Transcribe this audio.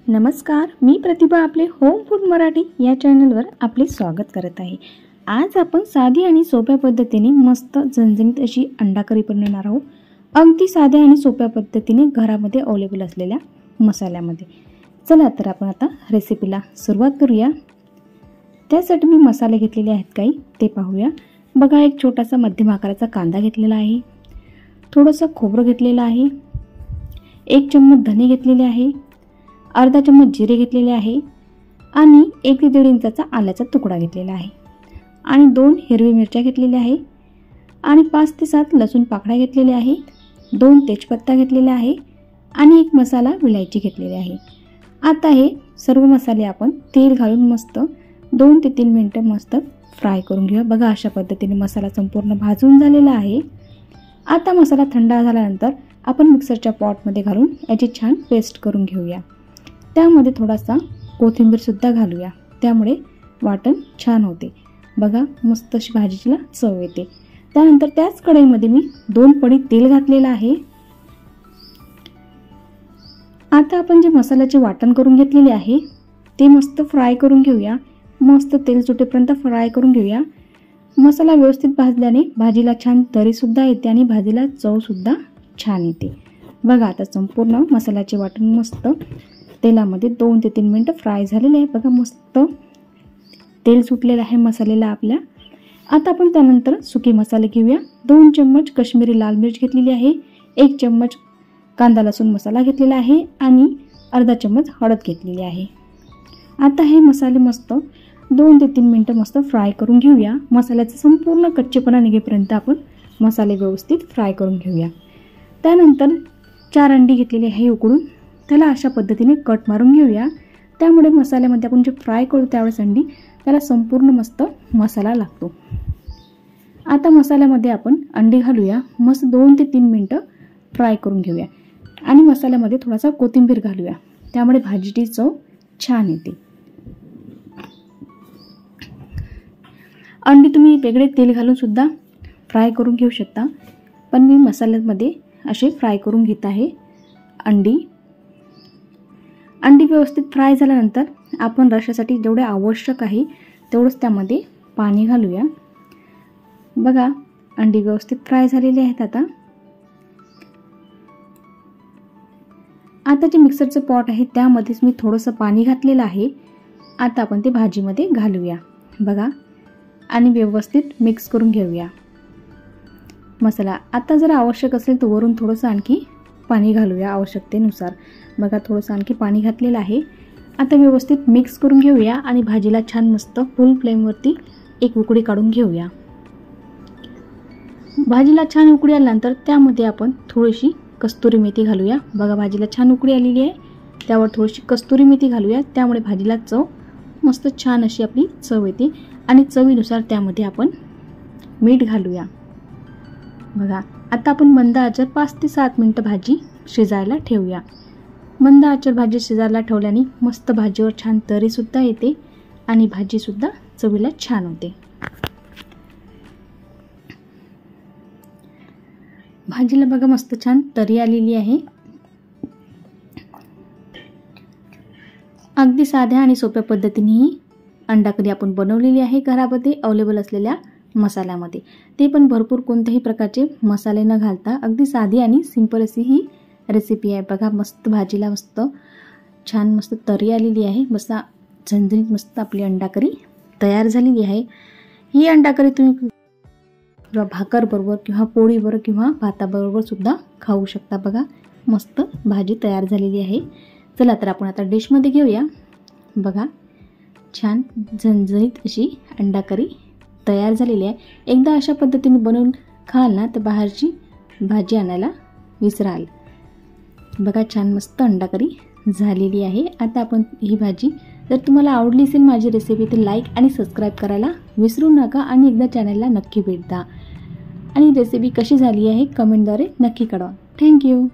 नमस्कार, मी प्रतिभा आपले home food Marathi या चॅनलवर आपले स्वागत करत आहे। आज आपण साधी आणि सोप्या पद्धतीने मस्त झणझणीत अशी अंडा करी बनवणार आहोत। अगदी साध्या आणि सोप्या पद्धतीने घरामध्ये अवेलेबल असलेल्या मसाल्यामध्ये। चला तर आपण आता रेसिपीला सुरुवात करूया। त्यासाठी मी मसाले घेतलेले आहेत काही ते पाहूया। बघा, एक छोटासा मध्यम आकाराचा कांदा घेतलेला आहे, थोडंसं खोबरं घेतलेलं आहे, 1 चम्मच धने घेतलेले आहे, अर्धा चम्मच जिरे घेतलेले आहे आणि 1 ते 1.5 इंचाचा आल्याचा तुकडा घेतलेला आहे आणि 2 हिरवी मिरच्या घेतलेल्या आहे आणि 5 ते 7 लसूण पाकळ्या घेतलेल्या आहेत, 2 तेजपत्ता घेतलेला आहे आणि 1 मसाला विलायची घेतलेली आहे। आता हे सर्व मसाले आपण तेल घालून मस्त 2 ते 3 मिनिटे मस्त फ्राय करून घेऊया। बघा, अशा पद्धतीने मसाला संपूर्ण भाजून झालेला आहे। आता मसाला थंड झाल्यानंतर आपण मिक्सरच्या पॉटमध्ये घालून याची छान पेस्ट करून घेऊया। त्यामध्ये थोडासा कोथिंबीर सुद्धा घालूया, त्यामुळे वाटण छान होते। बघा, मस्त अशी भाजीला चव येते। त्यानंतर त्याच कढईमध्ये मी 2 पळी तेल घातलेलं आहे। आता आपण जे मसाल्याचे वाटण करून घेतलेले आहे ते मस्त फ्राय करून घेऊया। मस्त तेल सुटेपर्यंत फ्राय करून घेऊया। मसाला व्यवस्थित भाजल्याने भाजीला छान तरी सुद्धा येते आणि भाजीला चव सुद्धा छान येते। बघा, आता संपूर्ण मसाल्याचे वाटण मस्त तेलामध्ये 2 ते 3 मिनिटं फ्राय झालेले आहे। बघा, मस्त तेल सुटलेलं आहे मसाल्याला आपल्या। आता आपण त्यानंतर सुके मसाले घेऊया। 2 चम्मच काश्मीरी लाल मिर्च घेतलेली आहे, 1 चम्मच कांदा लसूण मसाला घेतलेला आहे आणि अर्धा चम्मच हळद घेतलेली आहे। आता हे मसाले मस्त 2 ते 3 मिनिटं मस्त फ्राय करून घेऊया। मसाल्याचा संपूर्ण कच्चेपणा निघेपर्यंत आपण मसाले व्यवस्थित फ्राय करून घेऊया। त्यानंतर 4 अंडी घेतलेली आहे उकडून, त्याला अशा पद्धतीने कट मारून घेऊया। त्यामुळे मसाल्यामध्ये आपण जे फ्राय करू त्यावेळेस अंडी त्याला संपूर्ण मस्त मसाला लागतो। आता मसाल्यामध्ये आपण अंडी घालूया, मस्त 2 ते 3 मिनिटं फ्राय करून घेऊया आणि मसाल्यामध्ये थोडासा कोथिंबीर घालूया, त्यामुळे भाजीची चव छान येते। अंडी तुम्ही वेगळे तेल घालून सुद्धा फ्राय करून घेऊ शकता, पण मी मसाल्यामध्ये असे फ्राय करून घेत आहे अंडी व्यवस्थित फ्राय झाल्यानंतर आपण रश्यासाठी जेवढे आवश्यक आहे तेवढंच त्यामध्ये पाणी घालूया। बघा, अंडी व्यवस्थित फ्राय झालेली आहेत। आता जे मिक्सरचं पॉट आहे त्यामध्येच मी थोडंसं पाणी घातलेलं आहे। आता आपण ते भाजीमध्ये घालूया। बघा, आणि व्यवस्थित मिक्स करून घेऊया मसाला। आता जर आवश्यक असेल तर वरून थोडंसं आणखी पाणी घालूया आवश्यकतेनुसार। बघा, थोडंसं आणखी पाणी घातलेलं आहे। आता व्यवस्थित मिक्स करून घेऊया आणि भाजीला छान मस्त फुल फ्लेमवरती एक उकळी काढून घेऊया। भाजीला छान उकळी आल्यानंतर त्यामध्ये आपण थोडीशी कस्तुरी मेथी घालूया। बघा, भाजीला छान उकळी आलेली आहे, त्यावर थोडीशी कस्तुरी मेथी घालूया, त्यामुळे भाजीला चव मस्त छान अशी आपली चव येते आणि चवीनुसार त्यामध्ये आपण मीठ घालूया। बघा, आता आपण मंद आचेवर 5 ते 7 मिनिटं भाजी शिजायला ठेवूया। मंद आचेवर भाजी शिजायला ठेवल्याने मस्त भाजीवर छान तरी सुद्धा येते आणि भाजी सुद्धा चवीला छान होते। भाजीला बघा मस्त छान तरी आलेली आहे। अगदी साध्या आणि सोप्या पद्धतीने ही अंडा करी आपण बनवलेली आहे घरामध्ये अवेलेबल असलेल्या मसाल्यामध्ये। ते पण भरपूर कोणत्याही प्रकारचे मसाले न घालता अगदी साधी आणि सिंपल अशी ही रेसिपी आहे। बघा, मस्त भाजीला मस्त छान मस्त तरी आलेली आहे। मस्त झणझणीत मस्त आपली अंडा करी तयार झालेली आहे। ही अंडा करी तुम्ही भाकर बरोबर किंवा पोळी बरोबर किंवा भाताबरोबर सुद्धा खाऊ शकता। बघा, मस्त भाजी तयार झालेली आहे। चला तर आपण आता डिशमध्ये घेऊया। बघा, छान झणझणीत अशी अंडा करी तयार झालेली आहे। एकदा अशा पद्धतीने बनवून खाल ना तर बाहेरची भाजी आणायला विसराल। बघा, छान मस्त अंडा करी झालेली आहे। आता आपण ही भाजी, जर तुम्हाला आवडली असेल माझी रेसिपी तर लाईक आणि सबस्क्राईब करायला विसरू नका आणि एकदा चॅनलला नक्की भेट द्या आणि रेसिपी कशी झाली आहे कमेंटद्वारे नक्की कळवा। थँक्यू।